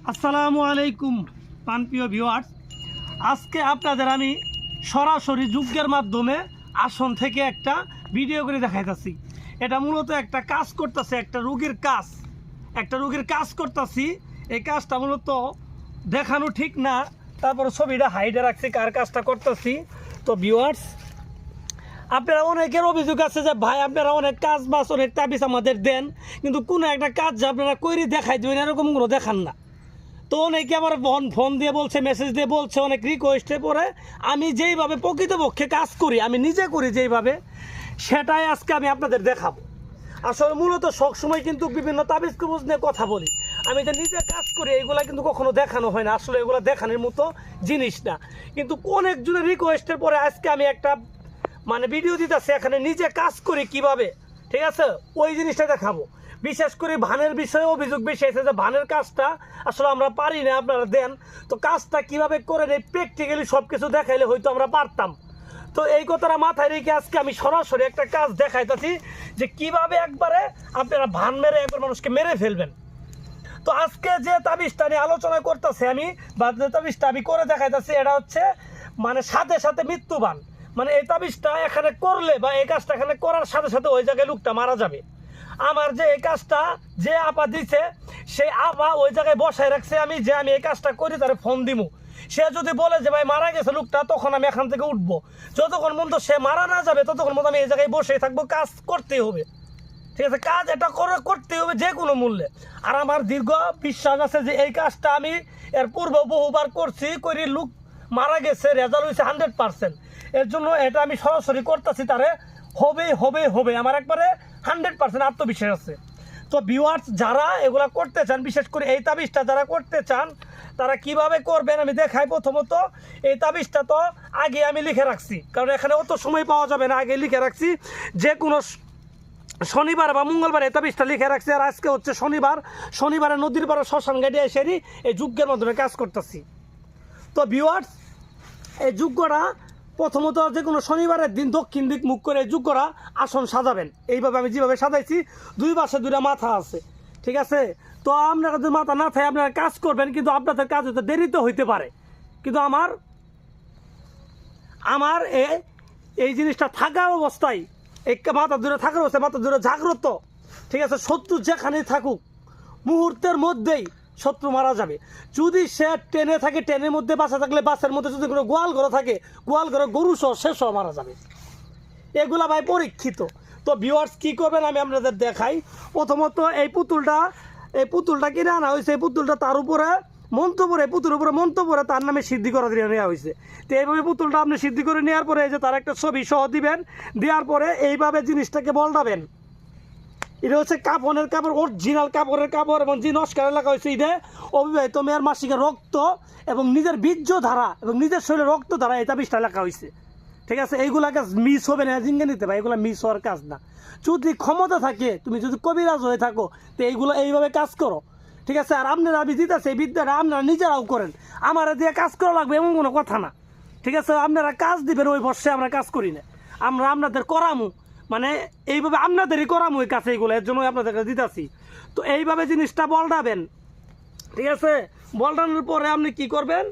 আসসালামু আলাইকুম প্রাণপ্রিয় ভিউয়ার্স। আজকে আপনাদের আমি সরাসরি যজ্ঞের মাধ্যমে আসন থেকে একটা ভিডিও করে দেখাইতেছি। এটা মূলত একটা কাজ করতেছে, একটা রোগীর কাজ করতেছি। এই কাজটা মূলত দেখানো ঠিক না, তারপরে ছবিটা হাইডে রাখছি কার কাজটা করতেছি। তো ভিউয়ার্স, আপনারা অনেকের অভিযোগ আছে যে ভাই আপনারা অনেক কাজ বাস অনেক তাবিজ আমাদের দেন, কিন্তু কোনো একটা কাজ যে আপনারা করে দেখাই দেবেন এরকম কোনো দেখান না। তো অনেকে আমার ফোন দিয়ে বলছে, মেসেজ দিয়ে বলছে, অনেক রিকোয়েস্টে পরে আমি যেইভাবে প্রকৃতপক্ষে কাজ করি, আমি নিজে করি যেইভাবে, সেটাই আজকে আমি আপনাদের দেখাবো। আসলে মূলত সবসময় কিন্তু বিভিন্ন তাবিজ কবজ নিয়ে কথা বলি, আমি যে নিজে কাজ করি এইগুলা কিন্তু কখনো দেখানো হয় না। আসলে এগুলো দেখানোর মতো জিনিস না, কিন্তু অনেকজনের রিকোয়েস্টের পরে আজকে আমি একটা ভিডিও দিতেছি, এখানে নিজে কাজ করি কিভাবে, ঠিক আছে, ওই জিনিসটা দেখাবো। বিশেষ করে ভানের বিষয়ে অভিযোগ বেশি আছে যে ভানের কাজটা আসলে আমরা পারি না, আপনারা দেন। তো কাজটা কিভাবে করে নেই প্র্যাকটিক্যালি সব কিছু দেখাইলে হয়তো আমরা পারতাম। তো এই কথাটা মাথায় রেখে আজকে আমি সরাসরি একটা কাজ দেখাইতেছি যে কিভাবে একবারে আপনারা ভান মেরে একবার মানুষকে মেরে ফেলবেন। তো আজকে যে তাবিজটা নিয়ে আলোচনা করতেছি আমি, বা যে তাবিজটা আমি করে দেখাইতেছি, এটা হচ্ছে সাথে সাথে মৃত্যুবান। এই তাবিজটা এখানে করলে বা এই কাজটা এখানে করার সাথে সাথে ওই জায়গায় লোকটা মারা যাবে। আমার যে এই কাজটা যে আপা দিছে, সেই আপা ওই জায়গায় বসায় রাখছে, আমি এই কাজটা করি তারে ফোন দিমু। সে যদি বলে যে ভাই মারা গেছে লোকটা, তখন আমি এখান থেকে উঠবো। যতক্ষণ পর্যন্ত সে মারা না যাবে ততক্ষণ পর্যন্ত আমি এই জায়গায় বসেই থাকবো, কাজ করতেই হবে, ঠিক আছে। কাজ এটা করতে হবে যে কোনো মূল্যে। আর আমার দীর্ঘ বিশ্বাস আছে যে এই কাজটা আমি এর পূর্বে বহুবার করছি, করি লোক মারা গেছে, রেজাল্ট হয়েছে 100%। এর জন্য এটা আমি সরাসরি করতেছি, তারে হবে আমার একবারে 100% আত্মবিশ্বাস আছে। তো ভিউয়ার্স, যারা এগুলা করতে চান, বিশেষ করে এই তাবিজটা যারা করতে চান, তারা কিভাবে করবেন আমি দেখাই। প্রথমত এই তাবিজটা তো আগে আমি লিখে রাখছি, কারণ এখানে অত সময় পাওয়া যাবে না, আগে লিখে রাখছি। যে কোনো শনিবার বা মঙ্গলবার এই তাবিজটা লিখে রাখছি। আর আজকে হচ্ছে শনিবারে নদীর পাড়ে শ্মশান ঘাটে এসেই এই যজ্ঞের মাধ্যমে কাজ করতেছি। তো ভিউয়ার্স, এই যজ্ঞটা প্রথমত যে কোনো শনিবারের দিন দক্ষিণ দিক মুখ করে এই যজ্ঞরা আসন সাজাবেন। এইভাবে আমি যেভাবে সাজাইছি, দুই পাশে দুইটা মাথা আছে, ঠিক আছে। তো আপনারা যদি মাথা না থাকে আপনারা কাজ করবেন, কিন্তু আপনাদের কাজ হতে দেরিতে হইতে পারে। কিন্তু আমার এই জিনিসটা থাকা অবস্থায়, এই মাথা দূরে থাকার অবস্থায় মাথা দূরে জাগ্রত, ঠিক আছে। শত্রু যেখানেই থাকুক মুহূর্তের মধ্যেই শত্রু মারা যাবে। যদি সে ট্রেনে থাকে, ট্রেনের মধ্যে বাসা থাকলে বাসের মধ্যে, যদি কোনো গোয়াল ঘর থাকে গোয়াল ঘরে গরু সহ সে সহ মারা যাবে। এগুলা ভাই পরীক্ষিত। তো ভিউয়ার্স, কী করবেন আমি আপনাদের দেখাই। প্রথমত এই পুতুলটা কিনে আনা হয়েছে। এই পুতুলটা তার উপরে মন্ত্র পরে, পুতুলের উপরে মন্ত্র পরে তার নামে সিদ্ধি করা দিয়ে নেওয়া হয়েছে। তো এইভাবে পুতুলটা আপনি সিদ্ধি করে নেওয়ার পরে এই যে তার একটা ছবি সহ দিবেন, দেওয়ার পরে এইভাবে জিনিসটাকে বলটাবেন। এটা হচ্ছে কাপড়ের কাপড়, অরিজিনাল কাপড়ের কাপড়, এবং যে নস্কারে লাগা হয়েছে এটা অবিবাহিত মেয়ের মাসিকের রক্ত এবং নিজের বীর্য ধারা এবং নিজের শরীরের রক্ত ধারা এটা বিষটা লেখা হয়েছে, ঠিক আছে। এইগুলা কাজ মিস হবে না, জিঙ্গে নিতে পারে, এগুলো মিস হওয়ার কাজ না। যদি ক্ষমতা থাকে, তুমি যদি কবিরাজ হয়ে থাকো, তো এইগুলো এইভাবে কাজ করো, ঠিক আছে। আর আপনারা আমি দিতেছি এই বিদ্যাটা আপনারা নিজেরাও করেন, আমার দিয়ে কাজ করা লাগবে এমন কোনো কথা না, ঠিক আছে। আপনারা কাজ দিবেন, ওই বর্ষে আমরা কাজ করি না, আমরা আপনাদের করামু, এইভাবে আপনাদেরই করামু এই কাছে, এইগুলো এর জন্য আপনাদের কাছে দিতেছি। তো এইভাবে জিনিসটা বলটাবেন, ঠিক আছে। বলটানোর পরে আপনি কি করবেন,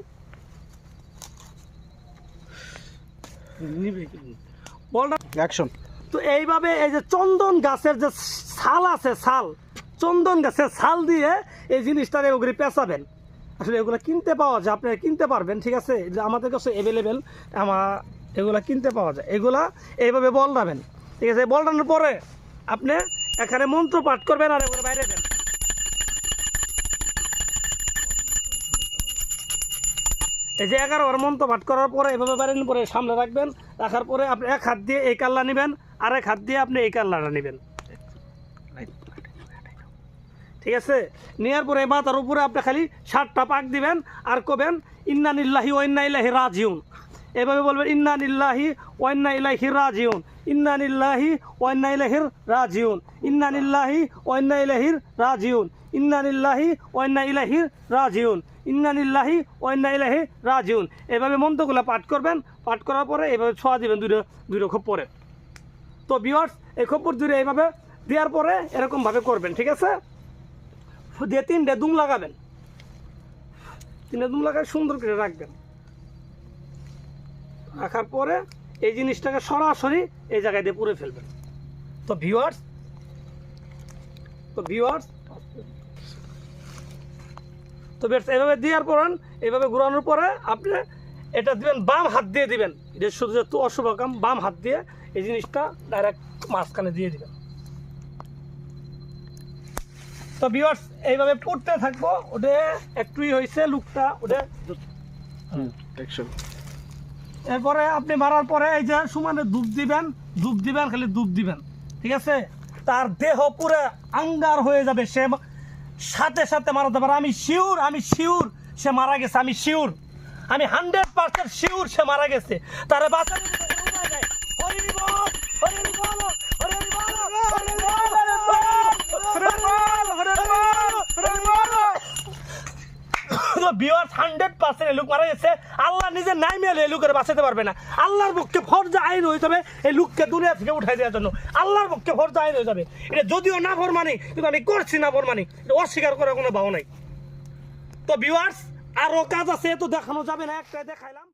অ্যাকশন। তো এইভাবে এই যে চন্দন গাছের যে ছাল আছে, চন্দন গাছের ছাল দিয়ে এই জিনিসটার এগুলি পেঁচাবেন। আসলে এগুলো কিনতে পাওয়া যায়, আপনারা কিনতে পারবেন, ঠিক আছে। যে আমাদের কাছে অ্যাভেলেবেল, এগুলা কিনতে পাওয়া যায়। এগুলা এইভাবে বলটাবেন, ঠিক আছে। বলটানোর পরে আপনি এখানে মন্ত্র পাঠ করবেন আর এগুলো বাইরে দেন। এই যে 11 বার মন্ত্র পাঠ করার পরে এভাবে বাইরে পরে সামনে রাখবেন। রাখার পরে আপনি এক হাত দিয়ে এই কাল্লা নেবেন, আর এক হাত দিয়ে আপনি এই কাল্লাটা নেবেন, ঠিক আছে। নেওয়ার পরে মাথার উপরে আপনি খালি 7টা পাক দিবেন আর কবেন ইন্না লিল্লাহি ওয়া ইন্না ইলাইহি রাজিউন। এভাবে বলবেন ইন্না লিল্লাহি ওয়া ইন্না ইলাইহি রাজিউন, ইন্না লিল্লাহি ওয়া ইন্না ইলাইহি রাজিউন, ইন্না লিল্লাহি ওয়া ইন্না ইলাইহি রাজিউন, ইন্না লিল্লাহি ওয়া ইন্না ইলাইহি রাজিউন, ইন্না লিল্লাহি ওয়া ইন্না ইলাইহি রাজিউন। এভাবে মন্ত্রগুলো পাঠ করবেন। পাঠ করার পরে এভাবে ছোঁয়া দিবেন দুটো খোপ পরে। তো ভিউয়ার্স, এই খোপর দূরে এইভাবে দেওয়ার পরে এরকমভাবে করবেন, ঠিক আছে। দিয়ে 3টে দুম লাগাবেন, তিনটা লাগায় সুন্দর করে রাখবেন। রাখার পরে এই জিনিসটাকে সরাসরি এই জায়গায় দিয়ে পুরে ফেলবেন। তো ভিউয়ার্স এভাবে দেওয়ার পর এইভাবে ঘোরানোর পরে আপনি এটা দিবেন বাম হাত দিয়ে দিবেন। এটা শুধু একটু অশুভ কাম, বাম হাত দিয়ে এই জিনিসটা ডাইরেক্ট মাঝখানে দিয়ে দিবেন। তো ভিউয়ার্স এইভাবে পড়তে থাকবো। ওটা একটুই হয়েছে লুকটা ওটা। অ্যাকশন। এরপরে আপনি মারার পরে এই যে সমানে ডুব দিবেন, খালি ডুব দিবেন, ঠিক আছে? তার দেহ পুরো আঙ্গার হয়ে যাবে, সে সাথে সাথে মারা যাবে। আমি শিওর সে মারা গেছে, আমি 100% শিওর সে মারা গেছে। তারে বাঁচানো ভিউয়ার্স 100% এই লোক মারা গেছে। আল্লাহ নিজে নাই মেলে এই লোকের বাঁচাতে পারবে না। আল্লাহর পক্ষে ফরজা আইন হয়ে যাবে এই লোককে দুনিয়া থেকে উঠাই দেওয়ার জন্য। আল্লাহর পক্ষে ফরজা আইন হয়ে যাবে। এটা যদিও না ফরমানি, কিন্তু আমি করছি না ফরমানি, এটা অস্বীকার করার কোনো ভাও নাই। তো ভিউয়ার্স আরো কাজ আছে, তো দেখানো যাবে না, একটা দেখাইলাম।